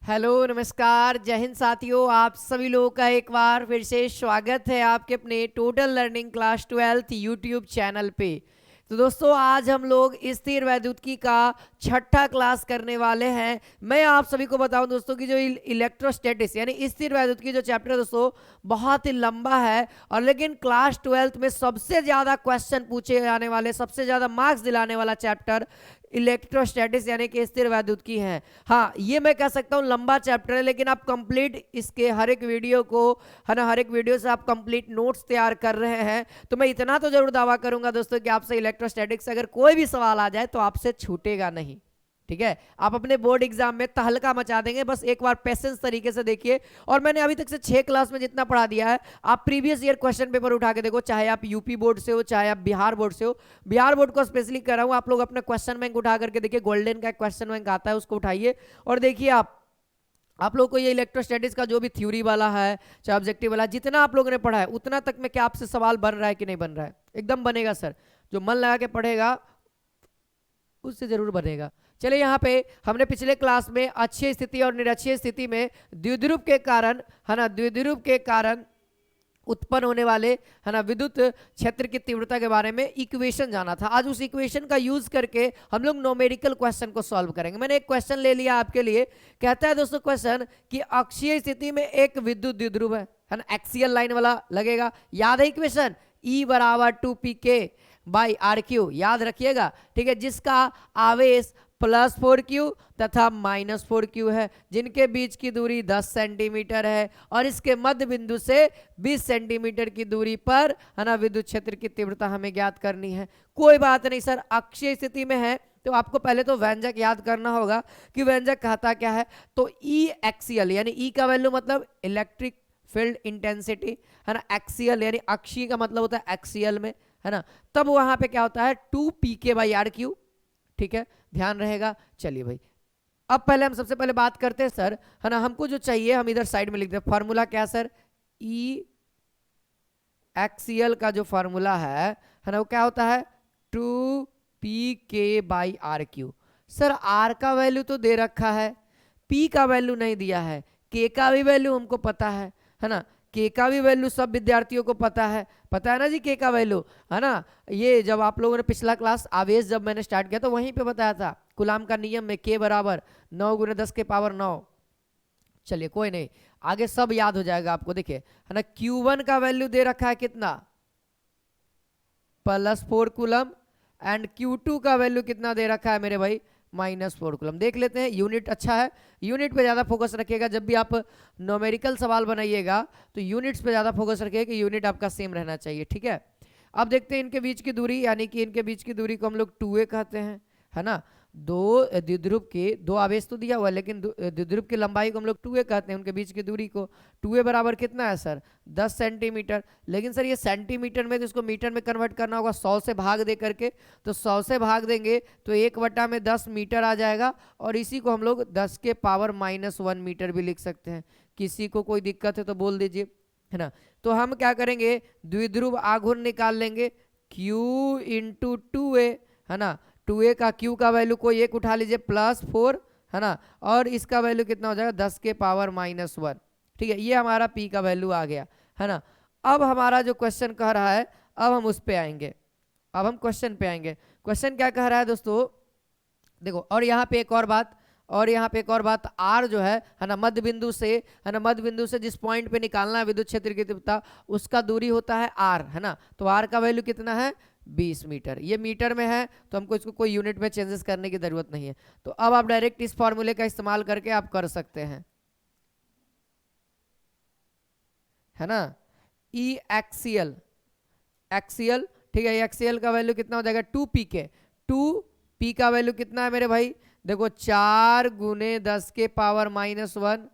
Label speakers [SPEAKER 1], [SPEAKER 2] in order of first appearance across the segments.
[SPEAKER 1] Hello नमस्कार जय हिंद साथियों, आप सभी लोगों का एक बार फिर से स्वागत है आपके अपने total learning class 12th YouTube channel पे। तो दोस्तों आज हम लोग स्थिर वैद्युतिकी का छठा क्लास करने वाले हैं। मैं आप सभी को बताऊं दोस्तों कि जो इलेक्ट्रोस्टैटिक्स यानी स्थिर वैद्युतिकी जो चैप्टर है दोस्तों बहुत ही लंबा है, और लेकिन क्लास 12th में सबसे ज़्यादा क्वेश्चन पूछे जाने वाले, सबसे ज़्यादा मार्क्स दिलाने वाला चैप्टर इलेक्ट्रोस्टैटिक्स यानी कि स्थिर वैद्युतिकी है। हाँ, ये मैं कह सकता हूँ लंबा चैप्टर है, लेकिन आप कंप्लीट इसके हर एक वीडियो को, है ना, हर एक वीडियो से आप कंप्लीट नोट्स तैयार कर रहे हैं। तो मैं इतना तो जरूर दावा करूंगा दोस्तों कि आपसे इलेक्ट्रोस्टैटिक्स अगर कोई भी सवाल आ जाए तो आपसे छूटेगा नहीं। ठीक है, आप अपने बोर्ड एग्जाम में तहलका मचा देंगे, बस एक बार पेशेंस तरीके से देखिए। और मैंने अभी तक से 6 क्लास में जितना पढ़ा दिया है, आप प्रीवियस ईयर क्वेश्चन पेपर उठा के देखो, चाहे आप यूपी बोर्ड से हो चाहे आप बिहार बोर्ड से हो। बिहार बोर्ड को स्पेशली कर रहा हूं, आप लोग अपना क्वेश्चन बैंक उठा करके देखिए, गोल्डन का क्वेश्चन बैंक आता है, उसको उठाइए और देखिए। आप लोग को ये इलेक्ट्रोस्टैटिक्स का जो भी थ्योरी वाला है चाहे ऑब्जेक्टिव वाला, जितना आप लोगों ने पढ़ा है उतना तक में क्या आपसे सवाल बन रहा है कि नहीं बन रहा है? एकदम बनेगा सर, जो मन लगा के पढ़ेगा उससे जरूर बनेगा। चलिए, यहाँ पे हमने पिछले क्लास में अच्छी स्थिति और निरक्षीय स्थिति में द्विध्रुव के कारण, है ना, द्विध्रुव के कारण उत्पन्न होने वाले, है ना, विद्युत क्षेत्र की तीव्रता के बारे में इक्वेशन जाना था। आज उस इक्वेशन का यूज करके हम लोग न्यूमेरिकल क्वेश्चन को सॉल्व करेंगे। मैंने एक क्वेश्चन ले लिया आपके लिए। कहता है दोस्तों क्वेश्चन कि अक्षीय स्थिति में एक विद्युत द्विध्रुव है ना, एक्सियल लाइन वाला लगेगा। याद है इक्वेशन? E बराबर 2pk बाई आर क्यू, याद रखिएगा। ठीक है, जिसका आवेश +4q तथा -4q है, जिनके बीच की दूरी 10 सेंटीमीटर है और इसके मध्य बिंदु से 20 सेंटीमीटर की दूरी पर, है ना, विद्युत क्षेत्र की तीव्रता हमें ज्ञात करनी है। कोई बात नहीं सर, अक्षीय स्थिति में है तो आपको पहले तो व्यंजक याद करना होगा कि व्यंजक कहता क्या है। तो ई एक्सियल यानी ई का वैल्यू मतलब इलेक्ट्रिक फील्ड इंटेंसिटी, है ना। एक्सियल यानी अक्षीय का मतलब होता है एक्सियल में, है ना। तब वहां पे क्या होता है 2pk/r³। ठीक है, ध्यान रहेगा। चलिए भाई, अब पहले हम सबसे पहले बात करते हैं सर, है ना, हमको जो चाहिए हम इधर साइड में लिख दे। फॉर्मूला क्या सर? ई एक्सियल का जो फॉर्मूला है ना, वो क्या होता है 2pk/r³। सर आर का वैल्यू तो दे रखा है, पी का वैल्यू नहीं दिया है, के का भी वैल्यू हमको पता है ना। के का भी वैल्यू सब विद्यार्थियों को पता है ना जी, के का वैल्यू, है ना। ये जब आप लोगों ने पिछला क्लास आवेश जब मैंने स्टार्ट किया तो वहीं पे बताया था, कूलाम का नियम में के बराबर 9 × 10⁻⁹। चलिए कोई नहीं, आगे सब याद हो जाएगा आपको। देखिए, है ना, Q1 का वैल्यू दे रखा है कितना, +4 कूलम, एंड Q2 का वैल्यू कितना दे रखा है मेरे भाई, -4 कूलम। देख लेते हैं, यूनिट अच्छा है, यूनिट पे ज़्यादा फोकस रखिएगा। जब भी आप न्यूमेरिकल सवाल बनाइएगा तो यूनिट्स पे ज़्यादा फोकस रखिएगा कि यूनिट आपका सेम रहना चाहिए। ठीक है, अब देखते हैं इनके बीच की दूरी, यानी कि इनके बीच की दूरी को हम लोग 2a कहते हैं, है ना। दो द्विध्रुव के दो आवेश तो दिया हुआ है, लेकिन द्विध्रुव की लंबाई को हम लोग 2a कहते हैं, उनके बीच की दूरी को। 2a बराबर कितना है सर? 10 सेंटीमीटर। लेकिन सर ये सेंटीमीटर में तो इसको मीटर में कन्वर्ट करना होगा 100 से भाग दे करके, तो 100 से भाग देंगे तो 1/10 मीटर आ जाएगा, और इसी को हम लोग 10⁻⁻1 मीटर भी लिख सकते हैं। किसी को कोई दिक्कत है तो बोल दीजिए, है ना। तो हम क्या करेंगे, द्विध्रुव आघूर्ण निकाल लेंगे, Q × 2a, है ना। 2a का Q का वैल्यू कोई एक उठा लीजिए, +4, है ना, और इसका वैल्यू कितना हो जाएगा 10⁻⁻1। ठीक है, ये हमारा P का वैल्यू आ गया, है ना। अब हमारा जो क्वेश्चन कह रहा है, अब हम उस पे आएंगे, अब हम क्वेश्चन पे आएंगे। क्वेश्चन क्या कह रहा है दोस्तों, देखो, और यहाँ पे एक और बात, आर जो है ना, मध्य बिंदु से, है ना, मध्य बिंदु से जिस पॉइंट पे निकालना है विद्युत क्षेत्र की तीव्रता, उसका दूरी होता है आर, है ना। तो आर का वैल्यू कितना है? 20 मीटर। ये मीटर में है तो हमको इसको कोई यूनिट में चेंजेस करने की जरूरत नहीं है। तो अब आप डायरेक्ट इस फॉर्मूले का इस्तेमाल करके आप कर सकते हैं, है ना। ई एक्सियल, ठीक है, एक्सियल का वैल्यू कितना हो जाएगा 2pk। 2p का वैल्यू कितना है मेरे भाई? देखो 4 × 10⁻⁻1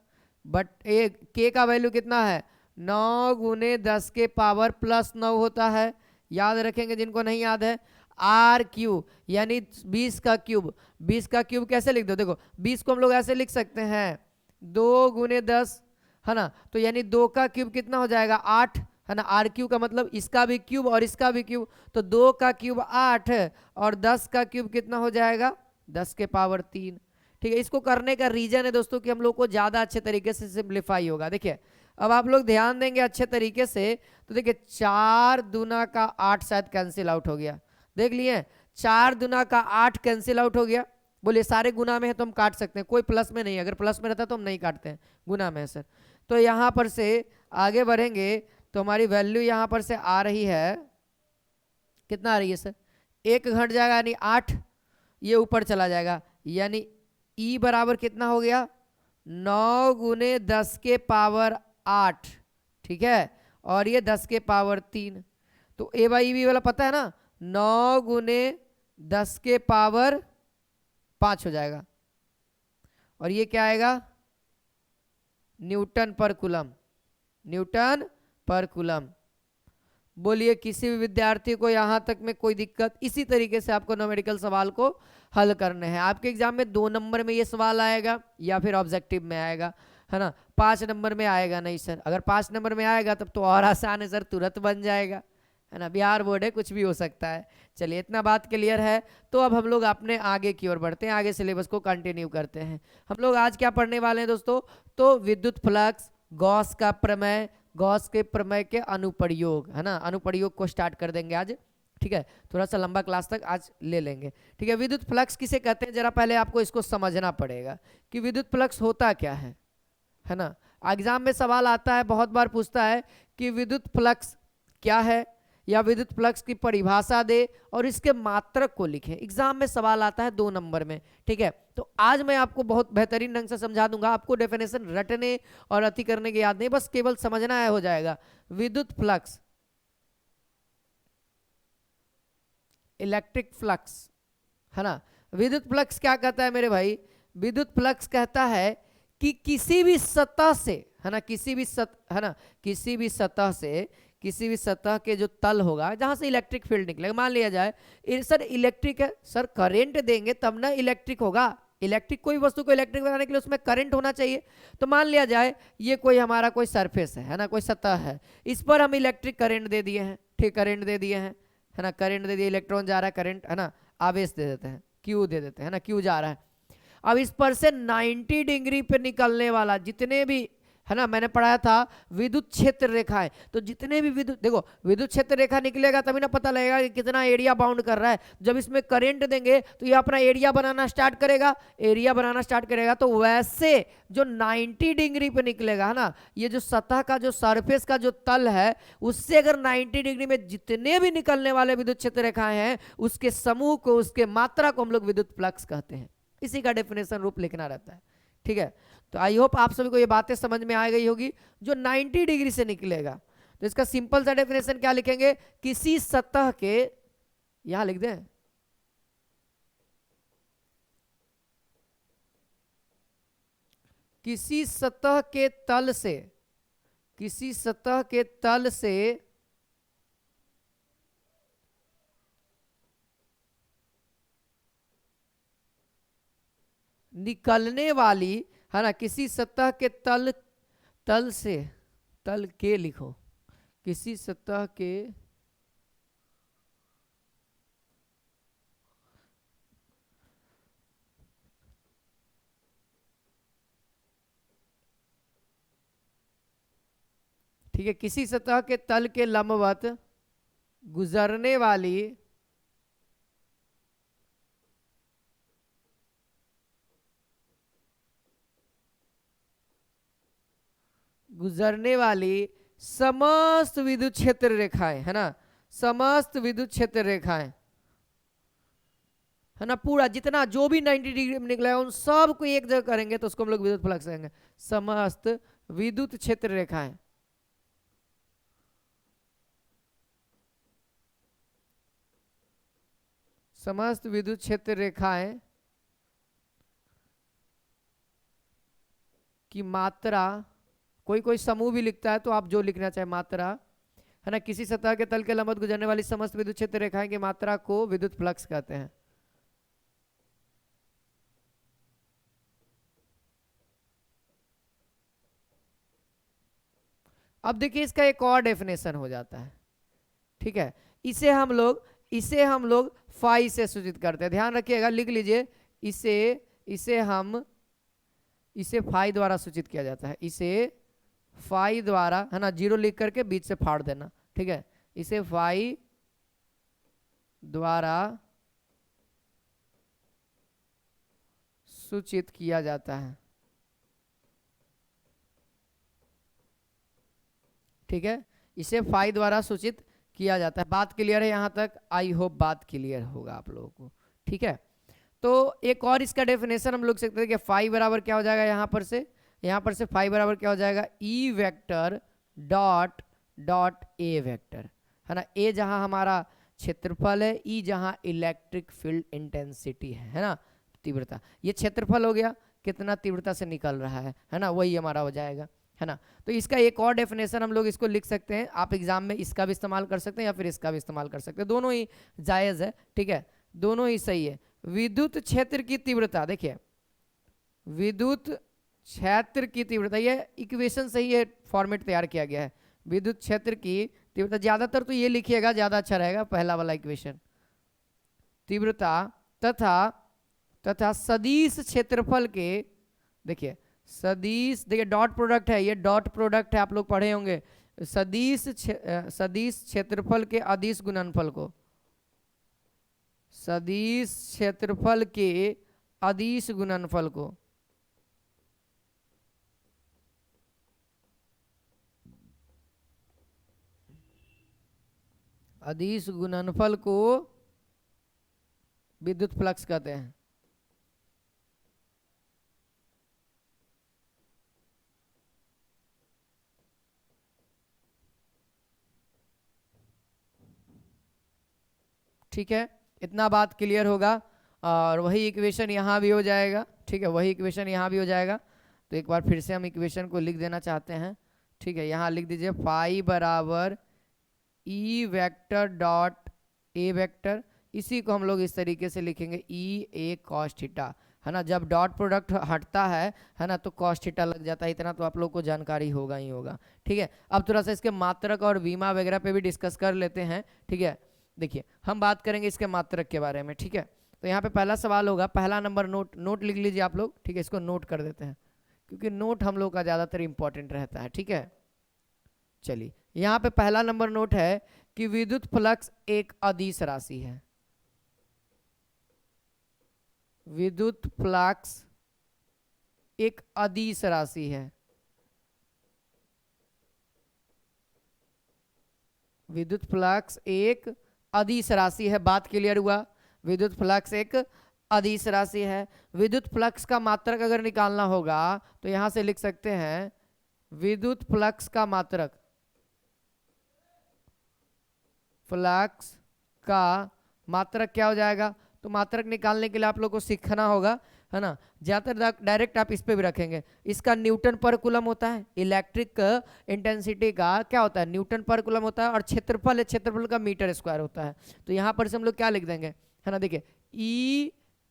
[SPEAKER 1] बट एक के का वैल्यू कितना है 9 × 10⁻+9 होता है। याद रखेंगे जिनको नहीं याद है, R³ यानी 20 का क्यूब। 20 का क्यूब कैसे लिख दो, देखो 20 को हम लोग ऐसे लिख सकते हैं 2 × 10, है ना। तो यानी 2 का क्यूब कितना हो जाएगा 8, है ना। R³ का मतलब इसका भी क्यूब और इसका भी क्यूब, तो 2 का क्यूब 8 और 10 का क्यूब कितना हो जाएगा 10⁻3। ठीक है, इसको करने का रीजन है दोस्तों कि हम लोग को ज्यादा अच्छे तरीके से सिंप्लीफाई होगा। देखिए अब आप लोग ध्यान देंगे अच्छे तरीके से तो देखिए 4 दूना का 8 शायद कैंसिल आउट हो गया, देख लिए 4 दूना का 8 कैंसिल आउट हो गया। बोलिए सारे गुना में है तो हम काट सकते हैं, कोई प्लस में नहीं है, अगर प्लस में रहता तो हम नहीं काटते हैं, गुना में है सर। तो यहाँ पर से आगे बढ़ेंगे तो हमारी वैल्यू यहाँ पर से आ रही है, कितना आ रही है सर, 1 घट जाएगा यानी 8, ये ऊपर चला जाएगा यानी ई बराबर कितना हो गया 9 गुने 10 के पावर 8, ठीक है, और ये 10 के पावर 3, तो ए बाई बी वाला पता है ना, 9 गुने 10 के पावर 5 हो जाएगा, और ये क्या आएगा न्यूटन पर कूलम, न्यूटन पर कूलम। बोलिए किसी भी विद्यार्थी को यहां तक में कोई दिक्कत? इसी तरीके से आपको न्यूमेरिकल सवाल को हल करने हैं। आपके एग्जाम में 2 नंबर में ये सवाल आएगा या फिर ऑब्जेक्टिव में आएगा, है ना, 5 नंबर में आएगा नहीं सर। अगर 5 नंबर में आएगा तब तो और आसान है सर, तुरंत बन जाएगा, है ना, बिहार बोर्ड है, कुछ भी हो सकता है। चलिए इतना बात क्लियर है, तो अब हम लोग अपने आगे की ओर बढ़ते हैं, आगे सिलेबस को कंटिन्यू करते हैं। हम लोग आज क्या पढ़ने वाले हैं दोस्तों, तो विद्युत फ्लक्स, गॉस का प्रमेय, गॉस के प्रमेय के अनुप्रयोग, है ना, अनुप्रयोग को स्टार्ट कर देंगे आज, ठीक है, थोड़ा सा लंबा क्लास तक आज ले लेंगे, ठीक है। विद्युत फ्लक्स किसे कहते हैं, जरा पहले आपको इसको समझना पड़ेगा कि विद्युत फ्लक्स होता क्या है ना। एग्जाम में सवाल आता है, बहुत बार पूछता है कि विद्युत फ्लक्स क्या है, या विद्युत फ्लक्स की परिभाषा दे और इसके मात्रक को लिखें। एग्जाम में सवाल आता है 2 नंबर में, ठीक है। तो आज मैं आपको बहुत बेहतरीन ढंग से समझा दूंगा, आपको डेफिनेशन रटने और अति करने की याद नहीं, बस केवल समझना है, हो जाएगा। विद्युत फ्लक्स, इलेक्ट्रिक फ्लक्स, है ना। विद्युत फ्लक्स क्या कहता है मेरे भाई, विद्युत फ्लक्स कहता है कि किसी भी सतह से, है ना, किसी भी सतह से, किसी भी सतह के जो तल होगा जहां से इलेक्ट्रिक फील्ड निकलेगा, मान लिया जाए सर इलेक्ट्रिक है, सर करंट देंगे तब ना इलेक्ट्रिक होगा, इलेक्ट्रिक कोई वस्तु को इलेक्ट्रिक बनाने के लिए उसमें करंट होना चाहिए। तो मान लिया जाए ये कोई हमारा कोई सरफेस है ना, कोई सतह है, इस पर हम इलेक्ट्रिक करंट दे दिए हैं, ठीक, करंट दे दिए हैं, है ना, करंट दे दिए, इलेक्ट्रॉन जा रहा है, करंट, है ना, आवेश दे देते हैं, क्यू दे देते हैं ना, क्यू जा रहा है। अब इस पर से 90 डिग्री पे निकलने वाला जितने भी, है ना, मैंने पढ़ाया था विद्युत क्षेत्र रेखाएं, तो जितने भी विद्युत, देखो विद्युत क्षेत्र रेखा निकलेगा तभी ना पता लगेगा कि कितना एरिया बाउंड कर रहा है। जब इसमें करंट देंगे तो ये अपना एरिया बनाना स्टार्ट करेगा, एरिया बनाना स्टार्ट करेगा, तो वैसे जो 90 डिग्री पे निकलेगा, है ना, ये जो सतह का जो सरफेस का जो तल है उससे अगर 90 डिग्री में जितने भी निकलने वाले विद्युत क्षेत्र रेखाएं हैं उसके समूह को, उसके मात्रा को हम लोग विद्युत फ्लक्स कहते हैं। इसी का डेफिनेशन रूप लिखना रहता है, ठीक है। तो आई होप आप सभी को ये बातें समझ में आ गई होगी। जो 90 डिग्री से निकलेगा तो इसका सिंपल सा डेफिनेशन क्या लिखेंगे, किसी सतह के, यहां लिख दें, किसी सतह के तल से, किसी सतह के तल से निकलने वाली, है ना, किसी सतह के तल से, तल के लिखो, किसी सतह के ठीक है, किसी सतह के तल के लंबवत गुजरने वाली, गुजरने वाली समस्त विद्युत क्षेत्र रेखाएं, है ना, समस्त विद्युत क्षेत्र रेखाएं, है ना, पूरा जितना जो भी 90 डिग्री में निकलेगा उन सब को एक जगह करेंगे तो उसको हम लोग विद्युत फ्लक्स कहेंगे। समस्त विद्युत क्षेत्र रेखाएं, समस्त विद्युत क्षेत्र रेखाएं की मात्रा, कोई कोई समूह भी लिखता है तो आप जो लिखना चाहे मात्रा, है ना, किसी सतह के तल के लंबवत गुजरने वाली समस्त विद्युत क्षेत्र रेखाएं की मात्रा को विद्युत फ्लक्स कहते हैं। अब देखिए इसका एक और डेफिनेशन हो जाता है, ठीक है, इसे हम लोग फाई से सूचित करते हैं, ध्यान रखिएगा, लिख लीजिए, इसे इसे फाई द्वारा सूचित किया जाता है। इसे फाई द्वारा, है ना, 0 लिख करके बीच से फाड़ देना, ठीक है। इसे फाई द्वारा सूचित किया जाता है, ठीक है। इसे फाई द्वारा सूचित किया जाता है। बात क्लियर है यहाँ तक? आई होप बात क्लियर होगा आप लोगों को, ठीक है। तो एक और इसका डेफिनेशन हम लोग सकते हैं कि फाई बराबर क्या हो जाएगा, यहाँ पर से फाई बराबर क्या हो जाएगा, E vector dot dot A vector, है ना। ए जहाँ हमारा क्षेत्रफल है, ई जहाँ इलेक्ट्रिक फील्ड इंटेंसिटी है ना, तीव्रता। ये क्षेत्रफल हो गया, कितना तीव्रता से निकल रहा है ना, वही हमारा हो जाएगा, है ना। तो इसका एक और डेफिनेशन हम लोग इसको लिख सकते हैं। आप एग्जाम में इसका भी इस्तेमाल कर सकते हैं या फिर इसका भी इस्तेमाल कर सकते हैं, दोनों ही जायज़ है, ठीक है, दोनों ही सही है। विद्युत क्षेत्र की तीव्रता, देखिए विद्युत क्षेत्र की तीव्रता, ये इक्वेशन सही है, फॉर्मेट तैयार किया गया है। विद्युत क्षेत्र की तीव्रता, ज़्यादातर तो ये लिखिएगा, ज़्यादा अच्छा रहेगा, पहला वाला इक्वेशन। तीव्रता तथा सदिश क्षेत्रफल के, देखिए सदिश, देखिए डॉट प्रोडक्ट है, ये डॉट प्रोडक्ट है, आप लोग पढ़े होंगे। सदिश क्षेत्रफल के अदिश गुणनफल को, सदिश क्षेत्रफल के अदिश गुणनफल को अदिश गुणनफल को विद्युत फ्लक्स कहते हैं। ठीक है, इतना बात क्लियर होगा। और वही इक्वेशन यहाँ भी हो जाएगा, ठीक है, वही इक्वेशन यहाँ भी हो जाएगा। तो एक बार फिर से हम इक्वेशन को लिख देना चाहते हैं, ठीक है। यहाँ लिख दीजिए फाई बराबर E vector dot A vector. इसी को हम लोग इस तरीके से लिखेंगे, ई ए कॉस थीटा, है ना। जब डॉट प्रोडक्ट हटता है ना, तो कॉस थीटा लग जाता है। इतना तो आप लोग को जानकारी होगा ही होगा, ठीक है। अब थोड़ा सा इसके मात्रक और विमा वगैरह पे भी डिस्कस कर लेते हैं, ठीक है। देखिए हम बात करेंगे इसके मात्रक के बारे में, ठीक है। तो यहाँ पे पहला सवाल होगा, पहला नंबर नोट लिख लीजिए आप लोग, ठीक है। इसको नोट कर देते हैं क्योंकि नोट हम लोग का ज़्यादातर इंपॉर्टेंट रहता है, ठीक है। चलिए यहाँ पे पहला नंबर नोट है कि विद्युत फ्लक्स एक अदिश राशि है। विद्युत फ्लक्स एक अदिश राशि है। विद्युत फ्लक्स एक अदिश राशि है, बात क्लियर हुआ। विद्युत फ्लक्स एक अदिश राशि है। विद्युत फ्लक्स का मात्रक अगर निकालना होगा तो यहां से लिख सकते हैं विद्युत फ्लक्स का मात्रक, फ्लक्स का मात्रक क्या हो जाएगा। तो मात्रक निकालने के लिए आप लोग को सीखना होगा, है ना। ज़्यादातर डायरेक्ट आप इस पे भी रखेंगे। इसका न्यूटन पर कूलम होता है, इलेक्ट्रिक इंटेंसिटी का क्या होता है, न्यूटन पर कूलम होता है। और क्षेत्रफल है, क्षेत्रफल का मीटर स्क्वायर होता है। तो यहाँ पर से हम लोग क्या लिख देंगे, है ना। देखिए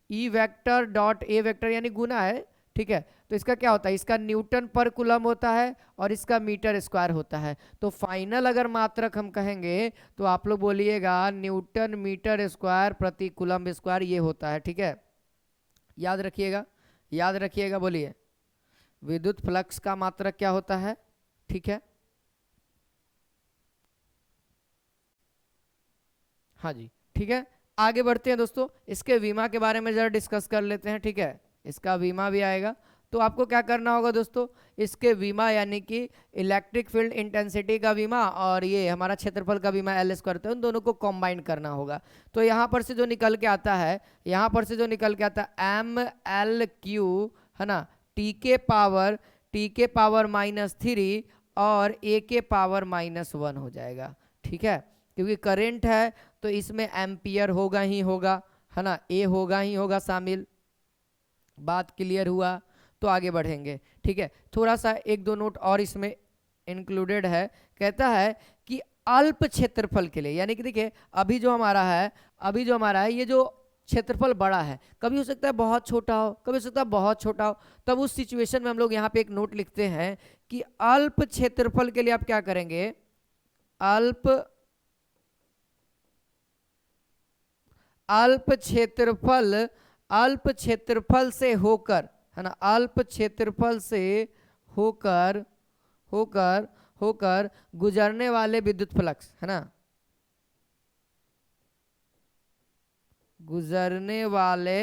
[SPEAKER 1] E vector dot A vector यानी गुना है, ठीक है। तो इसका क्या होता है, इसका न्यूटन पर कूलम होता है और इसका मीटर स्क्वायर होता है। तो फाइनल अगर मात्रक हम कहेंगे तो आप लोग बोलिएगा न्यूटन मीटर स्क्वायर प्रति कूलम स्क्वायर, ये होता है, ठीक है। याद रखिएगा, याद रखिएगा, बोलिए विद्युत फ्लक्स का मात्रक क्या होता है, ठीक है। हाँ जी, ठीक है। आगे बढ़ते हैं दोस्तों, इसके बीमा के बारे में जरा डिस्कस कर लेते हैं, ठीक है। इसका बीमा भी आएगा। तो आपको क्या करना होगा दोस्तों, इसके बीमा यानी कि इलेक्ट्रिक फील्ड इंटेंसिटी का बीमा और ये हमारा क्षेत्रफल का बीमा एल स्क्वायर होता है, उन दोनों को कंबाइन करना होगा। तो यहाँ पर से जो निकल के आता है, यहाँ पर से जो निकल के आता है एम एल क्यू, है ना, टी के पावर -3 और ए के पावर -1 हो जाएगा, ठीक है। क्योंकि करंट है तो इसमें एम्पियर होगा ही होगा, है ना, ए होगा ही होगा शामिल। बात क्लियर हुआ। तो आगे बढ़ेंगे, ठीक है। थोड़ा सा एक दो नोट और इसमें इंक्लूडेड है। कहता है कि अल्प क्षेत्रफल के लिए, यानी कि देखिए अभी जो हमारा है ये जो क्षेत्रफल बड़ा है, कभी हो सकता है बहुत छोटा हो, कभी हो सकता है बहुत छोटा हो। तब उस सिचुएशन में हम लोग यहाँ पे एक नोट लिखते हैं कि अल्प क्षेत्रफल के लिए आप क्या करेंगे, अल्प क्षेत्रफल अल्प क्षेत्रफल से होकर, है ना, अल्प क्षेत्रफल से होकर होकर होकर गुजरने वाले विद्युत फ्लक्स, है ना, गुजरने वाले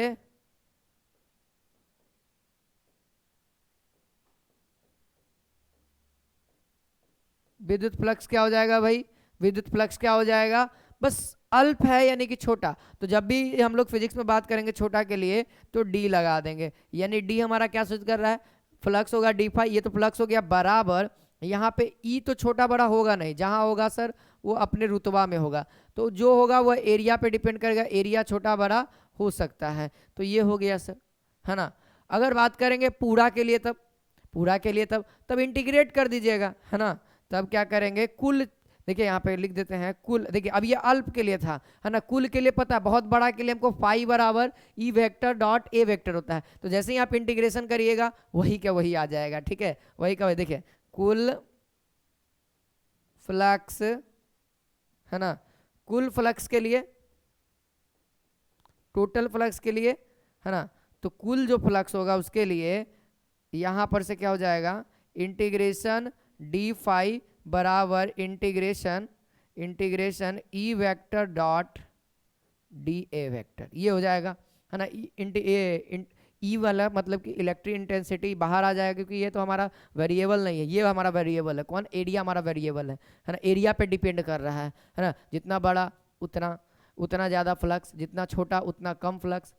[SPEAKER 1] विद्युत फ्लक्स क्या हो जाएगा भाई, विद्युत फ्लक्स क्या हो जाएगा, बस अल्प है यानी कि छोटा। तो जब भी हम लोग फिजिक्स में बात करेंगे छोटा के लिए तो डी लगा देंगे, यानी डी हमारा क्या सूचित कर रहा है, फ्लक्स होगा डी फाई, ये तो फ्लक्स हो गया बराबर, यहाँ पे ई तो छोटा बड़ा होगा नहीं, जहां होगा सर वो अपने रुतबा में होगा, तो जो होगा वह एरिया पे डिपेंड करेगा, एरिया छोटा बड़ा हो सकता है। तो ये हो गया सर, है ना। अगर बात करेंगे पूरा के लिए, तब पूरा के लिए तब इंटीग्रेट कर दीजिएगा, है ना। तब क्या करेंगे, कुल, देखिए यहाँ पे लिख देते हैं कुल, देखिए अब ये अल्प के लिए था, है ना, कुल के लिए पता है, बहुत बड़ा के लिए हमको फाई बराबर E vector dot A vector होता है, तो जैसे ही आप इंटीग्रेशन करिएगा वही का वही आ जाएगा, ठीक है, वही का वही। देखिए कुल फ्लक्स, है ना, कुल फ्लक्स के लिए, टोटल फ्लक्स के लिए, है ना, तो कुल जो फ्लक्स होगा उसके लिए यहां पर से क्या हो जाएगा, इंटीग्रेशन डी फाई बराबर integration E vector dot D A vector, ये हो जाएगा, है ना। ई वाला मतलब कि इलेक्ट्रिक इंटेंसिटी बाहर आ जाएगा, क्योंकि ये तो हमारा वेरिएबल नहीं है, ये हमारा वेरिएबल है, कौन, एरिया हमारा वेरिएबल है ना, एरिया पे डिपेंड कर रहा है ना, जितना बड़ा उतना उतना ज़्यादा फ्लक्स, जितना छोटा उतना कम फ्लक्स,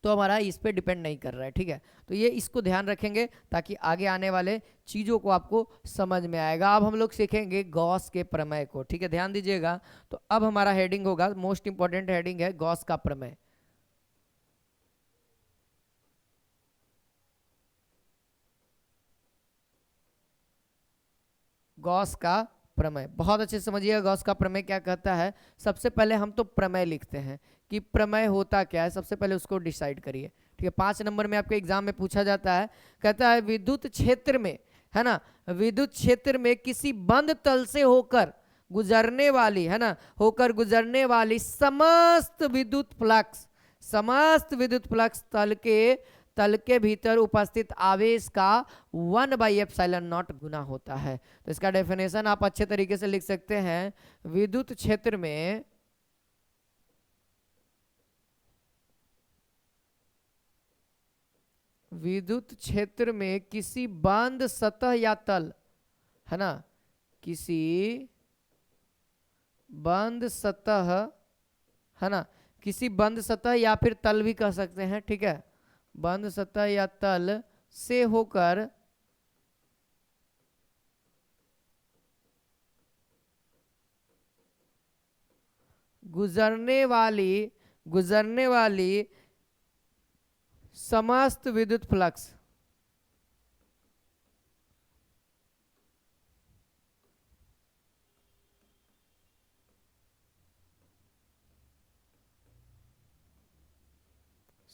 [SPEAKER 1] तो हमारा इस पे डिपेंड नहीं कर रहा है, ठीक है। तो ये इसको ध्यान रखेंगे ताकि आगे आने वाले चीज़ों को आपको समझ में आएगा। अब हम लोग सीखेंगे गॉस के प्रमेय को, ठीक है, ध्यान दीजिएगा। तो अब हमारा हेडिंग होगा, मोस्ट इंपॉर्टेंट हेडिंग है गॉस का प्रमेय। गॉस का प्रमेय बहुत अच्छे से समझिएगा, गॉस का प्रमेय क्या कहता है। सबसे पहले हम तो प्रमेय लिखते हैं कि प्रमेय होता क्या है, सबसे पहले उसको डिसाइड करिए, ठीक है। 5 नंबर में आपके एग्जाम में पूछा जाता है, कहता है विद्युत क्षेत्र में, है ना, विद्युत क्षेत्र में किसी बंद तल से होकर गुजरने वाली, है ना, होकर गुजरने वाली समस्त विद्युत फ्लक्स, समस्त विद्युत फ्लक्स तल के भीतर उपस्थित आवेश का 1/ε0 गुना होता है। तो इसका डेफिनेशन आप अच्छे तरीके से लिख सकते हैं, विद्युत क्षेत्र में किसी बंद सतह या तल, है ना, किसी बंद सतह, है ना, किसी बंद सतह या फिर तल भी कह सकते हैं, ठीक है, बंद सतह या तल से होकर गुजरने वाली समस्त विद्युत फ्लक्स,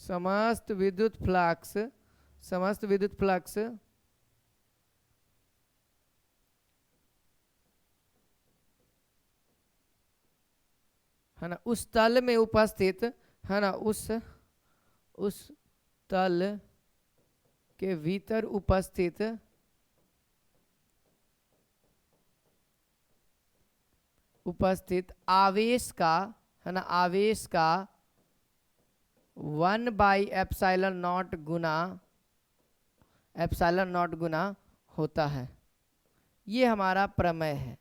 [SPEAKER 1] समस्त विद्युत फ्लक्स है ना, उस तल में उपस्थित, है ना, उस तल के भीतर उपस्थित आवेश का, है ना, आवेश का 1/ε0 गुना होता है। ये हमारा प्रमेय है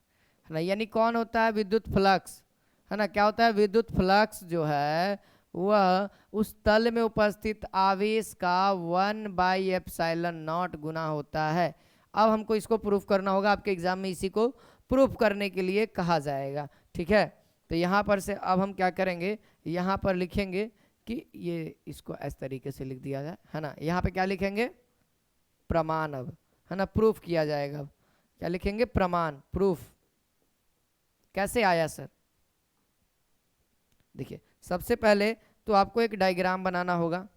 [SPEAKER 1] ना। यानी कौन होता है, विद्युत फ्लक्स, है ना, क्या होता है, विद्युत फ्लक्स जो है वह उस तल में उपस्थित आवेश का 1/ε0 गुना होता है। अब हमको इसको प्रूफ करना होगा, आपके एग्जाम में इसी को प्रूफ करने के लिए कहा जाएगा, ठीक है। तो यहाँ पर से अब हम क्या करेंगे, यहाँ पर लिखेंगे कि ये इसको इस तरीके से लिख दिया जाए, है ना, यहाँ पे क्या लिखेंगे, प्रमाण, अब, है ना, प्रूफ किया जाएगा। अब क्या लिखेंगे, प्रमाण, प्रूफ। कैसे आया सर, देखिए सबसे पहले तो आपको एक डायग्राम बनाना होगा,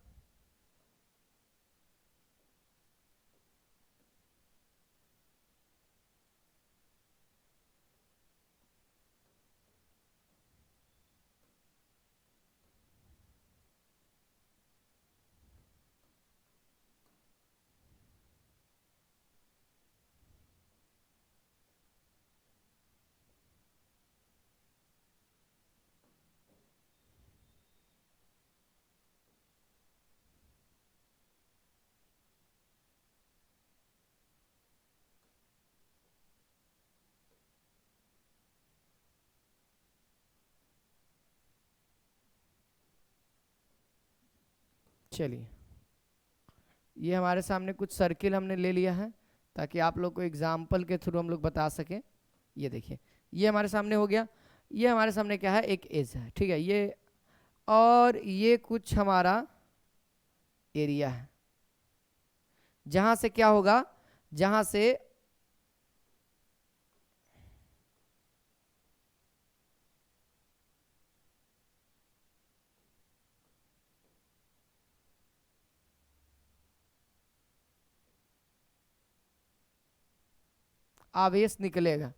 [SPEAKER 1] चलिए, ये हमारे सामने कुछ सर्किल हमने ले लिया है ताकि आप लोग को एग्जाम्पल के थ्रू हम लोग बता सकें। ये देखिए, ये हमारे सामने हो गया। ये हमारे सामने क्या है, एक एज है, ठीक है, ये, और ये कुछ हमारा एरिया है, जहां से क्या होगा, जहां से आवेश निकलेगा।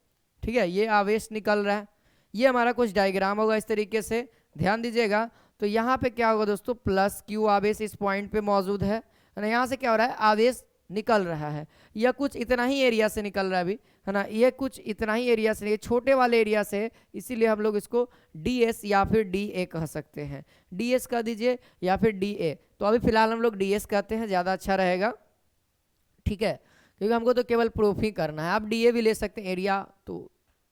[SPEAKER 1] ठीक है, ये आवेश निकल रहा है। ये हमारा कुछ डायग्राम होगा इस तरीके से, ध्यान दीजिएगा। तो यहाँ पे क्या होगा दोस्तों, प्लस क्यू आवेश इस पॉइंट पे मौजूद है ना। यहाँ से क्या हो रहा है, आवेश निकल रहा है। यह कुछ इतना ही एरिया से निकल रहा है अभी, है ना। ये कुछ इतना ही एरिया से, ये छोटे वाले एरिया से, इसीलिए हम लोग इसको ds या फिर dA कह सकते हैं। ds कह दीजिए या फिर dA। तो अभी फिलहाल हम लोग ds कहते हैं, ज़्यादा अच्छा रहेगा, ठीक है, क्योंकि हमको तो केवल प्रूफ ही करना है। आप dA भी ले सकते हैं, एरिया तो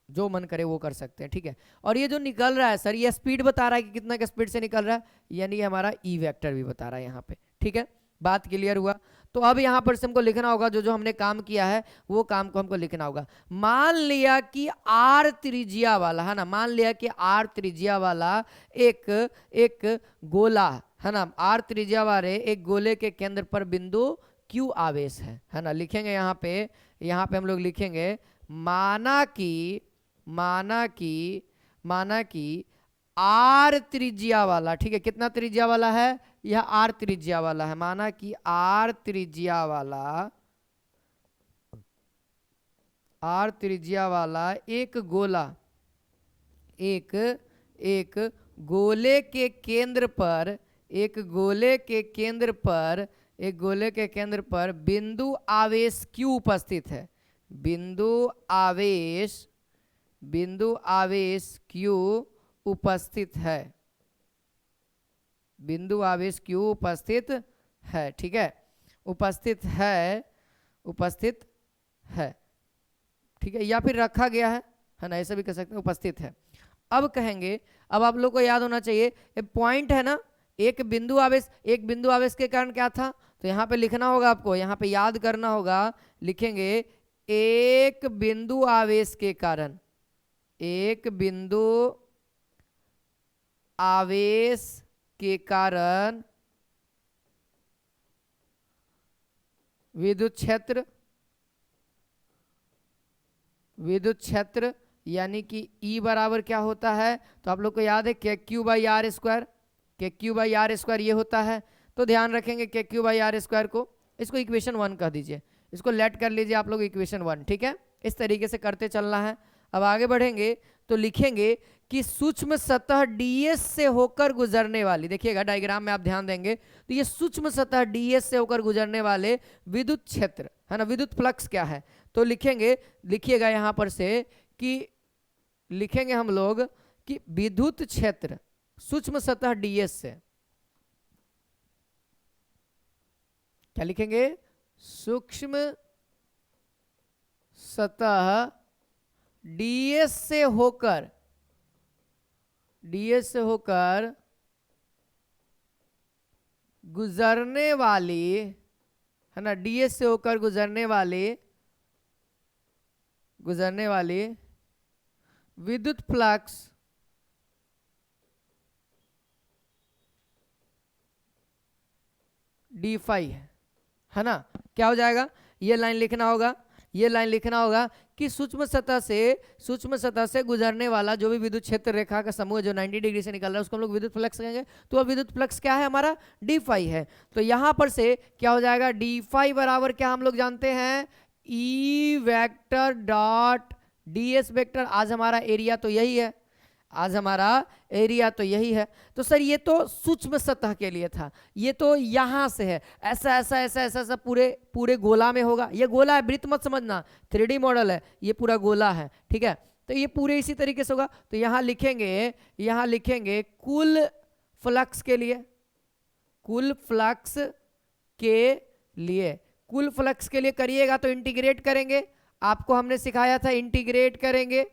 [SPEAKER 1] जो मन करे वो कर सकते हैं, ठीक है। और ये जो निकल रहा है सर, ये स्पीड बता रहा है कि कितना का स्पीड से निकल रहा है, यानी हमारा ई वेक्टर भी बता रहा है यहाँ पे, ठीक है। बात क्लियर हुआ। तो अब यहाँ पर से हमको लिखना होगा, जो जो हमने काम किया है वो काम को हमको लिखना होगा। मान लिया कि आर त्रिज्या वाला, है ना, मान लिया कि आर त्रिज्या वाला एक गोला, है ना, आर त्रिज्या वाले एक गोले के केंद्र पर बिंदु क्यू आवेश है ना। लिखेंगे यहाँ पे हम लोग लिखेंगे, माना कि आर त्रिज्या वाला, ठीक है, कितना त्रिज्या वाला है, यह आर त्रिज्या वाला है। माना कि आर त्रिज्या वाला एक गोला, एक गोले के केंद्र पर बिंदु आवेश क्यू उपस्थित है। बिंदु आवेश क्यू उपस्थित है। बिंदु आवेश क्यू उपस्थित है, ठीक है, उपस्थित है, ठीक है, या फिर रखा गया है ना, ऐसा भी कह सकते हैं, उपस्थित है। अब कहेंगे, अब आप लोग को याद होना चाहिए, ये पॉइंट है ना, एक बिंदु आवेश के कारण क्या था, तो यहाँ पे लिखना होगा आपको, यहाँ पे याद करना होगा, लिखेंगे एक बिंदु आवेश के कारण, विद्युत क्षेत्र यानी कि E बराबर क्या होता है, तो आप लोग को याद है के क्यू बाई आर स्क्वायर, ये होता है। तो ध्यान रखेंगे के क्यू बाई आर स्क्वायर को, इसको इक्वेशन 1 कह दीजिए, इसको लेट कर लीजिए आप लोग इक्वेशन 1, ठीक है। इस तरीके से करते चलना है। अब आगे बढ़ेंगे तो लिखेंगे कि सूक्ष्म सतह ds से होकर गुजरने वाली, देखिएगा डायग्राम में आप ध्यान देंगे, तो ये सूक्ष्म सतह ds से होकर गुजरने वाले विद्युत क्षेत्र, है ना, विद्युत फ्लक्स क्या है, तो लिखिएगा यहाँ पर से कि लिखेंगे हम लोग कि विद्युत क्षेत्र सूक्ष्म सतह ds से, क्या लिखेंगे, सूक्ष्म सतह ds से होकर गुजरने वाली, है ना, ds से होकर गुजरने वाली विद्युत फ्लक्स d फाई है ना। क्या हो जाएगा, ये लाइन लिखना होगा कि सूक्ष्म सतह से गुजरने वाला जो भी विद्युत क्षेत्र रेखा का समूह जो 90 डिग्री से निकल रहा है उसको हम लोग विद्युत फ्लक्स कहेंगे। तो अब विद्युत फ्लक्स क्या है हमारा, डी फाई है। तो यहां पर से क्या हो जाएगा, डी फाई बराबर क्या हम लोग जानते हैं, E vector dot D S vector. आज हमारा एरिया तो यही है, तो सर ये तो सूक्ष्म सतह के लिए था, ये तो यहां से है, ऐसा पूरे गोला में होगा। ये गोला है, वृत्त मत समझना, 3D मॉडल है, ये पूरा गोला है, ठीक है। तो ये पूरे इसी तरीके से होगा। तो यहां लिखेंगे कुल फ्लक्स के लिए करिएगा तो इंटीग्रेट करेंगे, आपको हमने सिखाया था इंटीग्रेट करेंगे।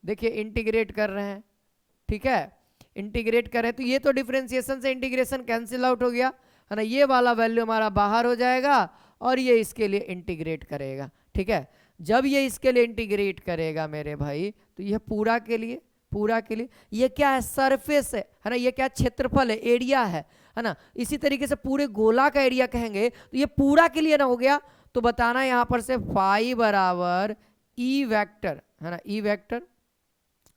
[SPEAKER 1] देखिए इंटीग्रेट कर रहे हैं, ठीक है, इंटीग्रेट कर रहे हैं, तो ये तो डिफरेंशिएशन से इंटीग्रेशन कैंसिल आउट हो गया। है ना, ये वाला वैल्यू हमारा बाहर हो जाएगा और ये इसके लिए इंटीग्रेट करेगा। ठीक है, जब ये इसके लिए इंटीग्रेट करेगा मेरे भाई, तो यह पूरा के लिए ये क्या है, सरफेस है ना, ये क्या क्षेत्रफल है, एरिया है ना। इसी तरीके से पूरे गोला का एरिया कहेंगे तो ये पूरा के लिए ना हो गया, तो बताना यहां पर से फाई बराबर ई वेक्टर, है ना, ई वेक्टर,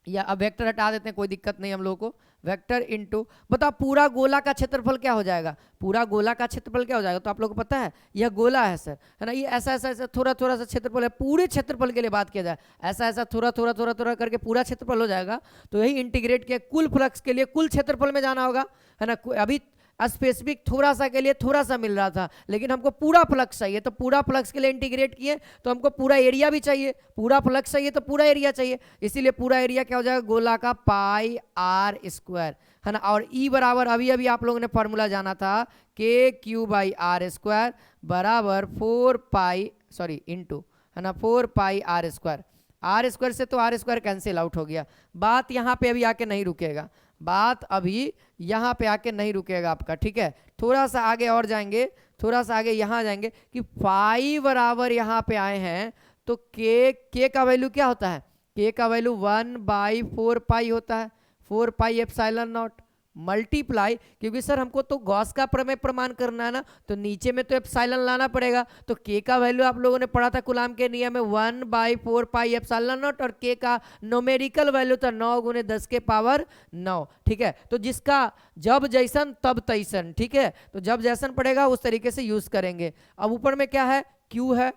[SPEAKER 1] या अब वेक्टर हटा देते हैं, कोई दिक्कत नहीं हम लोगों को, वेक्टर इनटू, बताओ पूरा गोला का क्षेत्रफल क्या हो जाएगा, पूरा गोला का क्षेत्रफल क्या हो जाएगा, तो आप लोगों को पता है यह गोला है सर, है ना, ये ऐसा ऐसा ऐसा थोड़ा थोड़ा सा क्षेत्रफल है, पूरे क्षेत्रफल के लिए बात किया जाए, ऐसा ऐसा थोड़ा थोड़ा थोड़ा थोड़ा करके पूरा क्षेत्रफल हो जाएगा, तो यही इंटीग्रेट किया, कुल फ्लक्स के लिए कुल क्षेत्रफल में जाना होगा, है ना। अभी स्पेसिफिक थोड़ा सा के लिए थोड़ा सा मिल रहा था, लेकिन हमको पूरा फ्लक्स चाहिए, तो पूरा फ्लक्स के लिए इंटीग्रेट किए, तो हमको पूरा एरिया भी चाहिए, पूरा फ्लक्स चाहिए तो पूरा एरिया चाहिए, इसीलिए पूरा एरिया क्या हो जाएगा, गोला का पाई आर स्क्वायर, है ना। और ई बराबर अभी अभी आप लोगों ने फॉर्मूला जाना था, के क्यू बाई आर स्क्वायर बराबर 4 पाई सॉरी इंटू, है ना, 4 pi R square, are square से तो आर स्क्वायर कैंसिल आउट हो गया। बात यहाँ पे अभी आके नहीं रुकेगा, बात अभी यहाँ पे आके नहीं रुकेगा आपका, ठीक है, थोड़ा सा आगे और जाएंगे, थोड़ा सा आगे यहाँ जाएंगे कि फाई बराबर यहाँ पे आए हैं, तो के का वैल्यू क्या होता है, के का वैल्यू 1/4 पाई होता है, 4 पाई एप्सिलॉन नॉट मल्टीप्लाई, क्योंकि सर हमको तो गॉस का प्रमेय प्रमाण करना है ना, तो नीचे में तो एप्सिलॉन लाना पड़ेगा, तो के का वैल्यू आप लोगों ने पढ़ा था कूलाम के नियम में 1/4 पाई एप्सिलॉन नॉट, और के का न्यूमेरिकल वैल्यू था 9 × 10 के पावर 9। ठीक है, तो जिसका जब जैसन तब तैसन, ठीक है, तो जब जैसन पड़ेगा उस तरीके से यूज करेंगे। अब ऊपर में क्या है, क्यू है,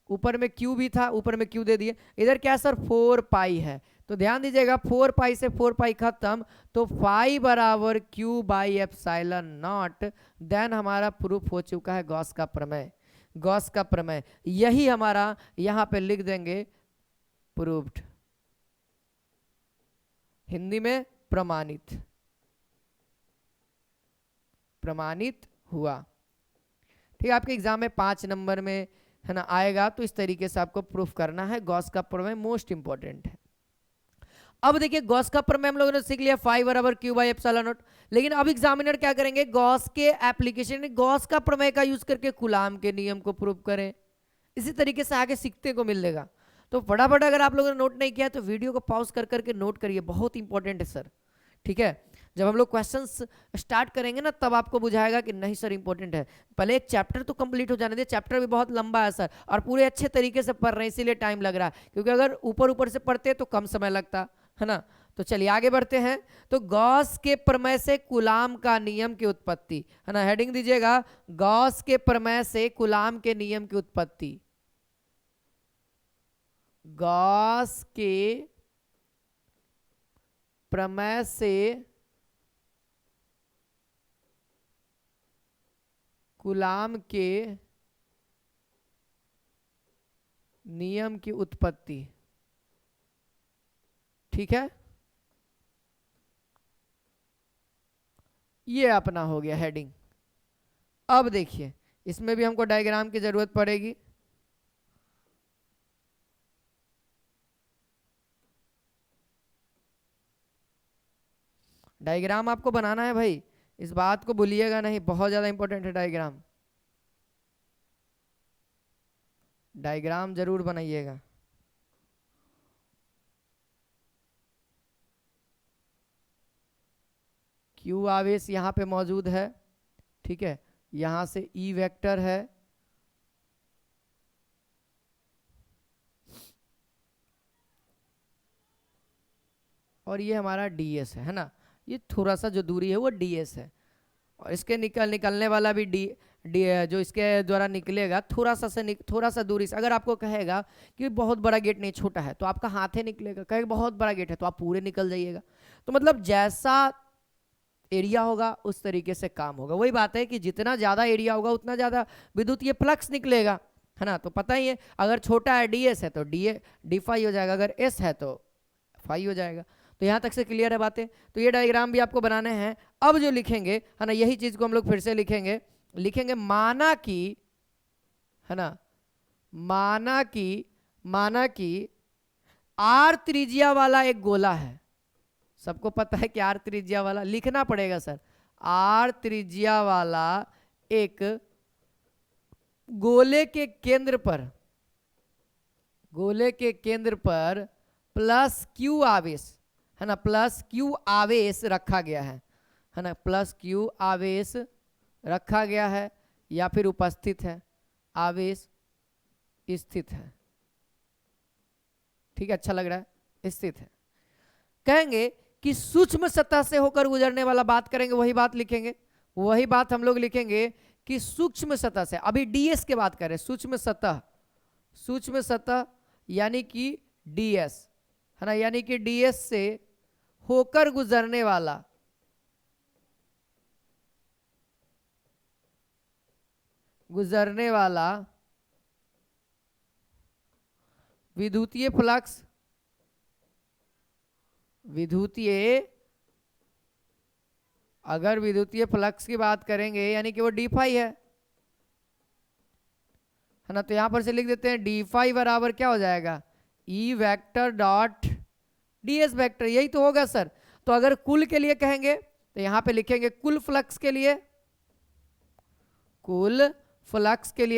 [SPEAKER 1] ऊपर में क्यू भी था, ऊपर में क्यू दे दिए, इधर क्या सर 4 पाई है, तो ध्यान दीजिएगा 4 पाई से 4 पाई खत्म, तो फाई बराबर Q by epsilon not, then हमारा प्रूफ हो चुका है गॉस का प्रमेय, गॉस का प्रमेय, यही हमारा यहां पे लिख देंगे प्रूव्ड, हिंदी में प्रमाणित, प्रमाणित हुआ। ठीक है, आपके एग्जाम में 5 नंबर में, है ना, आएगा, तो इस तरीके से आपको प्रूफ करना है, गॉस का प्रमेय मोस्ट इंपॉर्टेंट है। अब देखिए गॉस का प्रमेय हम लोगों ने सीख लिया, फाई बराबर क्यू बाई एप्सिलॉन नॉट, लेकिन अब एग्जामिनर क्या करेंगे, गॉस के एप्लीकेशन, गॉस का प्रमेय का यूज करके कूलाम के नियम को प्रूव करें, इसी तरीके से आगे सीखते को मिलेगा। तो फटाफट अगर आप लोगों ने नोट नहीं किया तो वीडियो को पॉज कर करके नोट करिए, बहुत इंपॉर्टेंट है सर। ठीक है, जब हम लोग क्वेश्चंस स्टार्ट करेंगे ना तब आपको बुझाएगा कि नहीं सर इंपॉर्टेंट है, पहले एक चैप्टर तो कंप्लीट हो जाने दे, चैप्टर भी बहुत लंबा है सर, और पूरे अच्छे तरीके से पढ़ रहे हैं इसीलिए टाइम लग रहा है, क्योंकि अगर ऊपर ऊपर से पढ़ते तो कम समय लगता, है ना। तो चलिए आगे बढ़ते हैं। तो गॉस के प्रमेय से कूलाम का नियम की उत्पत्ति, है ना, हेडिंग दीजिएगा, गॉस के प्रमेय से कूलाम के नियम की उत्पत्ति, गॉस के प्रमेय से कूलाम के नियम की उत्पत्ति। ठीक है, ये अपना हो गया हेडिंग। अब देखिए इसमें भी हमको डायग्राम की जरूरत पड़ेगी, डायग्राम आपको बनाना है भाई, इस बात को भूलिएगा नहीं, बहुत ज्यादा इंपॉर्टेंट है डायग्राम, डायग्राम जरूर बनाइएगा। क्यू आवेश यहाँ पे मौजूद है, ठीक है, यहाँ से ई वेक्टर है, और ये हमारा डीएस है ना, ये थोड़ा सा जो दूरी है वो डीएस है, और इसके निकलने वाला भी डी जो इसके द्वारा निकलेगा थोड़ा सा दूरी से। अगर आपको कहेगा कि बहुत बड़ा गेट नहीं छोटा है तो आपका हाथ ही निकलेगा, कहेगा बहुत बड़ा गेट है तो आप पूरे निकल जाइएगा। तो मतलब जैसा एरिया होगा उस तरीके से काम होगा। वही बात है कि जितना ज़्यादा एरिया होगा उतना ज़्यादा विद्युत ये फ्लक्स निकलेगा, है ना। तो पता ही है अगर छोटा है डीएस है तो डी फाई हो जाएगा, अगर एस है तो फाई हो जाएगा। तो यहाँ तक से क्लियर है बातें। तो ये डायग्राम भी आपको बनाने हैं। अब जो लिखेंगे, है ना, यही चीज़ को हम लोग फिर से लिखेंगे माना कि, है ना, माना कि आर त्रिज्या वाला एक गोला है। सबको पता है कि आर त्रिज्या वाला लिखना पड़ेगा सर, आर त्रिज्या वाला एक गोले के केंद्र पर प्लस क्यू आवेश, है ना, प्लस क्यू आवेश रखा गया है ना, प्लस क्यू आवेश रखा गया है या फिर उपस्थित है, आवेश स्थित है। ठीक है, अच्छा लग रहा है, स्थित है। कहेंगे कि सूक्ष्म सतह से होकर गुजरने वाला बात करेंगे, वही बात लिखेंगे, वही बात हम लोग लिखेंगे कि सूक्ष्म सतह से, अभी डीएस के बात करें, सूक्ष्म सतह यानी कि डीएस, है ना, यानी कि डीएस से होकर गुजरने वाला विद्युतीय फ्लक्स, अगर विद्युतीय फ्लक्स की बात करेंगे यानी कि वो डी फाई है ना, तो यहां पर से लिख देते हैं डी फाई बराबर क्या हो जाएगा, E vector dot DS vector, यही तो होगा सर। तो अगर कुल के लिए कहेंगे तो यहां पे लिखेंगे कुल फ्लक्स के लिए